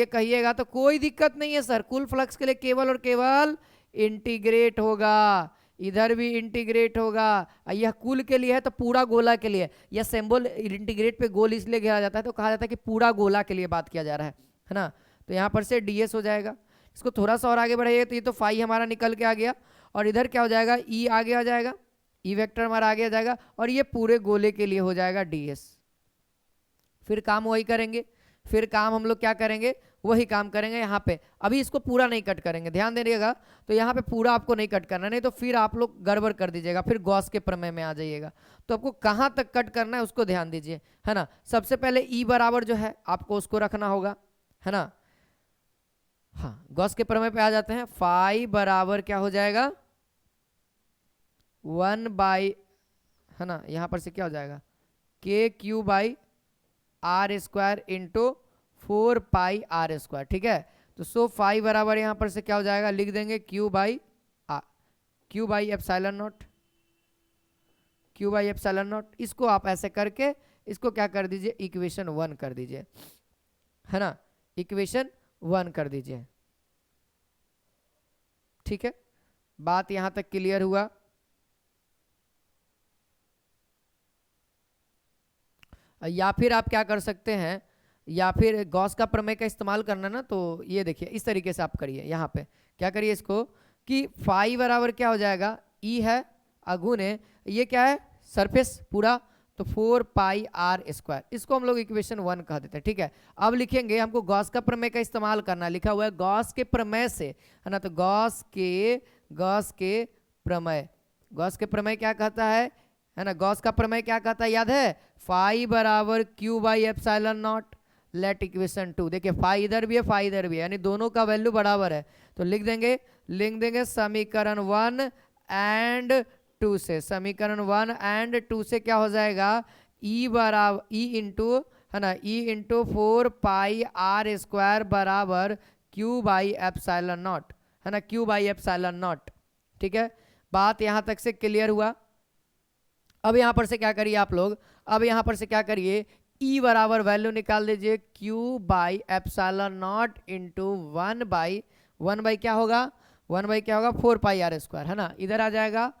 [SPEAKER 1] कहिएगा तो कोई दिक्कत नहीं है सर, कुल फ्लक्स के लिए केवल और केवल इंटीग्रेट होगा, इधर भी इंटीग्रेट होगा। यह कुल के लिए है तो पूरा गोला के लिए, यह सिंबल इंटीग्रेट पे गोल इसलिए घेरा जाता है तो कहा जाता है कि पूरा गोला के लिए बात किया जा रहा है ना। तो यहाँ पर से डीएस हो जाएगा। इसको थोड़ा सा और आगे बढ़ाइए तो ये तो फाई हमारा निकल के आ गया, और इधर क्या हो जाएगा, ई आगे आ जाएगा, ई वेक्टर हमारा आगे आ जाएगा, और ये पूरे गोले के लिए हो जाएगा डीएस। फिर काम वही करेंगे, फिर काम हम लोग क्या करेंगे, वही काम करेंगे यहाँ पे। अभी इसको पूरा नहीं कट करेंगे, ध्यान दीजिएगा, तो यहाँ पे पूरा आपको नहीं कट करना, नहीं तो फिर आप लोग गड़बड़ कर दीजिएगा, फिर गॉस के प्रमेय में आ जाइएगा। तो आपको कहाँ तक कट करना है उसको ध्यान दीजिए, है ना। सबसे पहले ई बराबर जो है आपको उसको रखना होगा, है ना। हाँ, गॉस के प्रमेय पे आ जाते हैं। फाई बराबर क्या हो जाएगा, 1 बाई, है ना, यहाँ पर से क्या हो जाएगा, K Q by R square into 4 pi R square. ठीक है, तो सो फाई बराबर यहाँ पर से क्या हो जाएगा, लिख देंगे क्यू बाई एप्सिलॉन नॉट। इसको आप ऐसे करके इसको क्या कर दीजिए, इक्वेशन 1 कर दीजिए, है ना, इक्वेशन 1 कर दीजिए। ठीक है, बात यहां तक क्लियर हुआ। या फिर आप क्या कर सकते हैं, या फिर गॉस का प्रमेय का इस्तेमाल करना ना, तो ये देखिए इस तरीके से आप करिए, यहाँ पे क्या करिए इसको कि फाई बराबर क्या हो जाएगा, ई है अगुने ये क्या है सरफेस पूरा, तो 4 पाई आर स्क्वायर, इसको हम लोग इक्वेशन 1 कह देते हैं। ठीक है, अब लिखेंगे हमको गॉस का प्रमेय का इस्तेमाल करना, लिखा हुआ है गॉस के प्रमेय से, है ना, तो गॉस के प्रमेय क्या कहता है ना, गॉस का प्रमेय क्या कहता है याद है, फाई बराबर Q by epsilon not, let equation 2, देखिए फाई इधर भी है फाई इधर भी है, यानी दोनों का वैल्यू बराबर है, तो लिख देंगे समीकरण 1 एंड 2 से, समीकरण 1 एंड 2 से क्या हो जाएगा, ई बराबर ई इंटू, है ना, E into 4 pi R square बराबर क्यू बाई एप्सिलॉन नॉट, है ना, क्यू बाई एप्सिलॉन नॉट। ठीक है, बात यहां तक से क्लियर हुआ। अब यहां पर से क्या करिए आप लोग, अब यहां पर से क्या करिए, ई बराबर वैल्यू निकाल दीजिए Q by epsilon not into 1 by क्या होगा, 4 पाई आर स्क्वायर, है ना, इधर आ जाएगा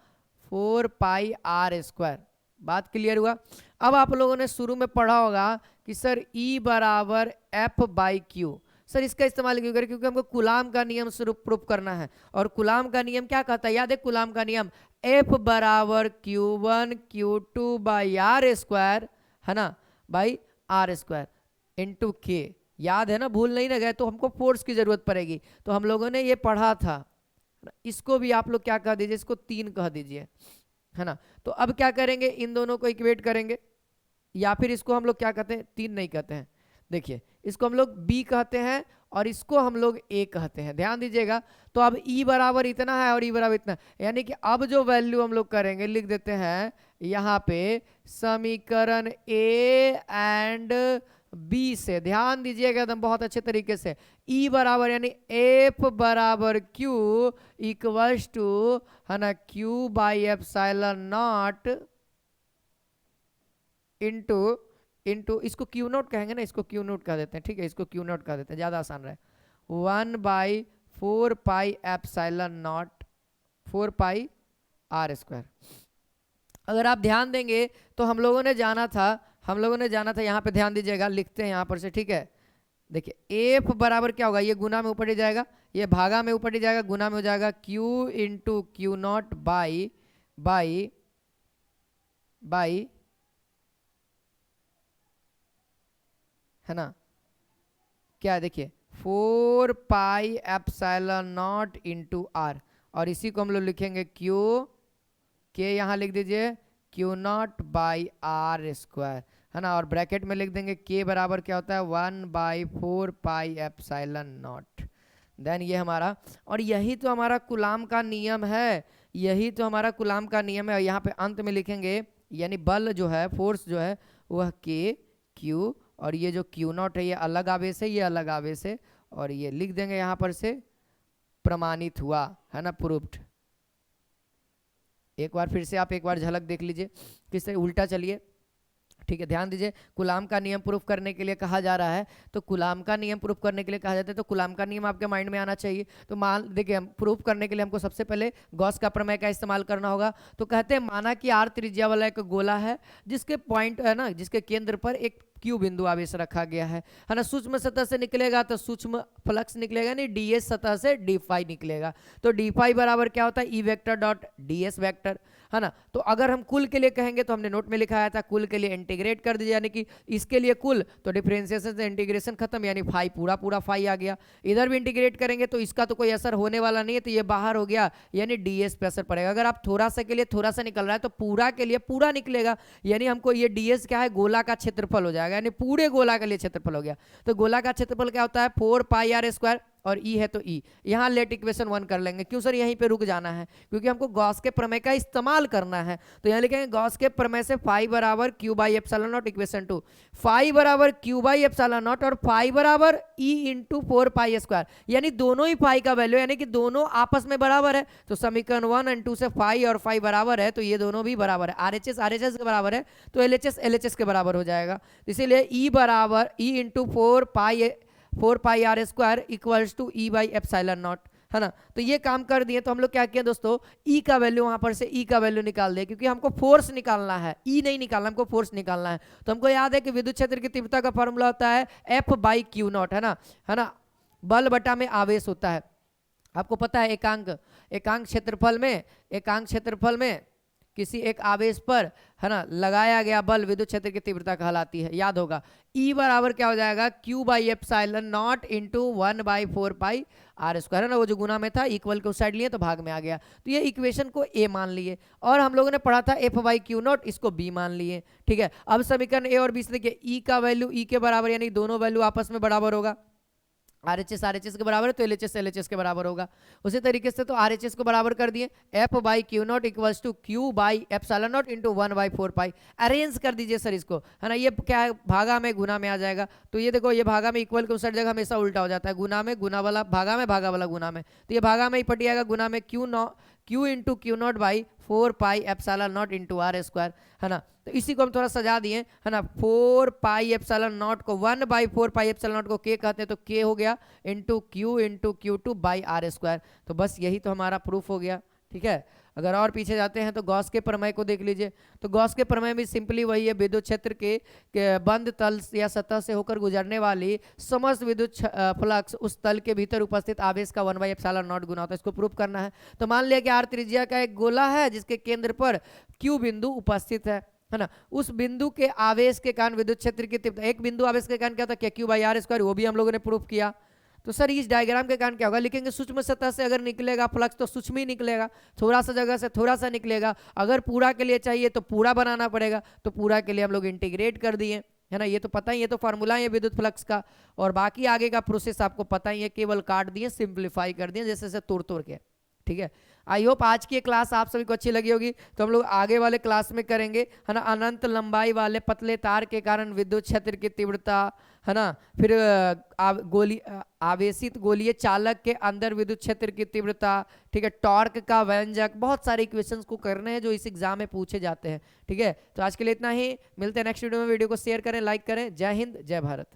[SPEAKER 1] 4 पाई आर स्क्वायर। बात क्लियर हुआ। अब आप लोगों ने शुरू में पढ़ा होगा कि सर ई बराबर एफ बाई क्यू, सर इसका इस्तेमाल क्यों करें, क्योंकि हमको कुलाम का नियम से प्रूफ करना है, और कुलाम का नियम क्या कहता है, याद है कुलाम का नियम, एफ बराबर Q1 Q2 by R square, है ना, बाई आर स्क्वायर इंटू के, याद है ना, भूल नहीं ना गए, तो हमको फोर्स की जरूरत पड़ेगी, तो हम लोगों ने ये पढ़ा था, इसको भी आप लोग क्या कह दीजिए, इसको 3 कह दीजिए, है ना। तो अब क्या करेंगे, इन दोनों को इक्वेट करेंगे, या फिर इसको हम लोग क्या कहते हैं, 3 नहीं कहते हैं, देखिए इसको हम लोग B कहते हैं और इसको हम लोग A कहते हैं, ध्यान दीजिएगा। तो अब E बराबर इतना है और E बराबर इतना, यानी कि अब जो वैल्यू हम लोग करेंगे लिख देते हैं यहाँ पे समीकरण A एंड B से, ध्यान दीजिएगा एकदम बहुत अच्छे तरीके से, E बराबर यानी F बराबर Q इक्वल्स टू, है ना, Q by epsilon not into into, इसको क्यू नोट कहेंगे ना, इसको क्यू नोट कह देते हैं, ठीक है, इसको क्यू नोट कह देते हैं, ज़्यादा आसान रहे। 1/4 pi epsilon not 4 pi R square. अगर आप ध्यान देंगे तो हम लोगों ने जाना था यहाँ पे ध्यान दीजिएगा, लिखते हैं यहाँ पर से, ठीक है। देखिए एफ बराबर क्या होगा, ये गुना में ऊपर ही जाएगा, ये भागा में ऊपर ही जाएगा, गुना में हो जाएगा Q into Q not by by by, है ना, क्या देखिए 4 pi epsilon not into R, और इसी को हम लोग लिखेंगे क्यू के, यहाँ लिख दीजिए Q not by R square, है ना, और ब्रैकेट में लिख देंगे के बराबर क्या होता है 1/4 पाई एप्सिलॉन नॉट। देन ये हमारा, और यही तो हमारा कूलाम का नियम है, यही तो हमारा कूलाम का नियम है। और यहाँ पे अंत में लिखेंगे, यानी बल जो है, फोर्स जो है वह के क्यू, और ये जो क्यू नॉट है ये अलग आवेश है, ये अलग आवेश है, और ये लिख देंगे यहाँ पर से प्रमाणित हुआ, है ना, प्रूव्ड। एक बार फिर से आप एक बार झलक देख लीजिए किस तरह उल्टा चलिए, ठीक है, ध्यान दीजिए। कूलाम का नियम प्रूफ करने के लिए कहा जा रहा है, तो कूलाम का नियम प्रूफ करने के लिए कहा जाता है, तो कूलाम का नियम आपके माइंड में आना चाहिए। तो मान देखिए, हम प्रूफ करने के लिए हमको सबसे पहले गॉस का प्रमेय का इस्तेमाल करना होगा। तो कहते हैं माना कि आर त्रिज्या वाला एक गोला है, जिसके पॉइंट है ना, जिसके केंद्र पर एक क्यू बिंदु आवेश रखा गया है ना। सूक्ष्म सतह से निकलेगा तो सूक्ष्म फ्लक्स निकलेगा, नहीं डीएस सतह से डी फाई निकलेगा। तो डी फाई बराबर क्या होता है E vector dot DS vector, है ना। तो अगर हम कुल के लिए कहेंगे तो हमने नोट में लिखाया था, कुल के लिए इंटीग्रेट कर दीजिए, यानी कि इसके लिए कुल, तो डिफरेंशिएशन से इंटीग्रेशन खत्म, यानी फाई पूरा पूरा फाई आ गया। इधर भी इंटीग्रेट करेंगे तो इसका तो कोई असर होने वाला नहीं है, तो ये बाहर हो गया, यानी डीएस पे असर पड़ेगा। अगर आप थोड़ा सा के लिए थोड़ा सा निकल रहा है तो पूरा के लिए पूरा निकलेगा, यानी हमको ये डीएस क्या है, गोला का क्षेत्रफल हो जाएगा, यानी पूरे गोला के लिए क्षेत्रफल हो गया। तो गोला का क्षेत्रफल क्या होता है 4 पाई आर स्क्वायर, और ई है तो ई, यहाँ लेट इक्वेशन 1 कर लेंगे। क्यों सर यहीं पे रुक जाना है, क्योंकि हमको गॉस के प्रमेय का इस्तेमाल करना है। तो यहाँ लिखेंगे गॉस के प्रमेय से फाई बराबर Q by epsilon not equation 2, phi बराबर क्यू बाई एप्सिलॉन नॉट और फाई बराबर ई इंटू 4 पाई स्क्वायर, यानी दोनों ही फाई का वैल्यू, यानी कि दोनों आपस में बराबर है। तो समीकरण 1 और 2 से फाई और फाई बराबर है, तो ये दोनों भी बराबर है। आरएचएस आरएचएस के बराबर है, तो एलएचएस एलएचएस के बराबर हो जाएगा। इसीलिए ई बराबर E into 4 pi R square equals to E by epsilon not, है ना। तो ये काम कर दिए। तो हम लोग क्या किए दोस्तों, ई का वैल्यू वहां पर से ई का वैल्यू निकाल दिए, क्योंकि हमको फोर्स निकालना है, ई नहीं निकालना, हमको फोर्स निकालना है। तो हमको याद है कि विद्युत क्षेत्र की तीव्रता का फॉर्मूला होता है एफ बाई क्यू नॉट, है ना, बल बटा में आवेश होता है। आपको पता है एकांक क्षेत्रफल में किसी एक आवेश पर, है ना, लगाया गया बल विद्युत क्षेत्र की तीव्रता कहलाती है, याद होगा। ई बराबर क्या हो जाएगा Q by epsilon not into 1/4 pi R square, है ना, वो जो गुना में था इक्वल के उस साइड लिए तो भाग में आ गया। तो ये इक्वेशन को ए मान लिए, और हम लोगों ने पढ़ा था एफ बाई क्यू नॉट, इसको बी मान लिए, ठीक है। अब समीकरण ए और बी से देखिए, ई का वैल्यू ई के बराबर, यानी दोनों वैल्यू आपस में बराबर होगा। आरएचएस के बराबर है तो एलएचएस के बराबर होगा। उसी तरीके से तो आरएचएस को बराबर कर दिए, F by Q not equals to Q by epsilon not into 1/4 pi. Arrange कर दीजिए सर इसको, है ना, ये क्या है भागा में गुना में आ जाएगा। तो ये देखो, ये भागा में इक्वल के उस साइड जगह हमेशा उल्टा हो जाता है, गुना में गुना वाला भागा में, भागा वाला गुना में। तो ये भागा में ही पट जाएगा, गुना में Q into Q not by 4 pi epsilon not into R square, है ना। तो इसी को हम थोड़ा सजा दिए, है ना, 4 पाई एप्सिलॉन नॉट को 1/4 पाई एप्सिलॉन नॉट को के कहते हैं, तो के हो गया into Q two by R square. तो बस यही तो हमारा प्रूफ हो गया, ठीक है। अगर और पीछे जाते हैं तो गॉस के प्रमेय को देख लीजिए। तो गॉस के प्रमेय भी सिंपली वही है, विद्युत क्षेत्र के बंद तल या सतह से होकर गुजरने वाली समस्त विद्युत फ्लक्स उस तल के भीतर उपस्थित आवेश का 1/एप्सिलॉन नॉट गुना होता है, इसको प्रूफ करना है। तो मान लिया कि आर त्रिज्या का एक गोला है जिसके केंद्र पर क्यू बिंदु उपस्थित है ना। उस बिंदु के आवेश के कारण विद्युत क्षेत्र की तीव्रता, एक बिंदु आवेश के कारण क्या था, क्यू बाई आर स्क्वायर, वो भी हम लोगों ने प्रूफ किया। तो सर इस डायग्राम के कारण क्या होगा, लिखेंगे सूक्ष्म सतह से अगर निकलेगा फ्लक्स तो सूक्ष्म ही निकलेगा, थोड़ा सा जगह से थोड़ा सा निकलेगा। अगर पूरा के लिए चाहिए तो पूरा बनाना पड़ेगा, तो पूरा के लिए हम लोग इंटीग्रेट कर दिए, है ना। ये तो पता ही, ये तो फार्मूला है विद्युत फ्लक्स का, और बाकी आगे का प्रोसेस आपको पता ही है, केवल काट दिए, सिंप्लीफाई कर दिए जैसे तोड़ के, ठीक है। आई होप आज की ये क्लास आप सभी को अच्छी लगी होगी। तो हम लोग आगे वाले क्लास में करेंगे, है ना, अनंत लंबाई वाले पतले तार के कारण विद्युत क्षेत्र की तीव्रता, है ना, फिर आवेशित गोलीय चालक के अंदर विद्युत क्षेत्र की तीव्रता, ठीक है, टॉर्क का व्यंजक, बहुत सारे इक्वेशंस को करने हैं जो इस एग्जाम में पूछे जाते हैं। ठीक है, तो आज के लिए इतना ही, मिलते हैं नेक्स्ट वीडियो में। वीडियो को शेयर करें, लाइक करें। जय हिंद, जय भारत।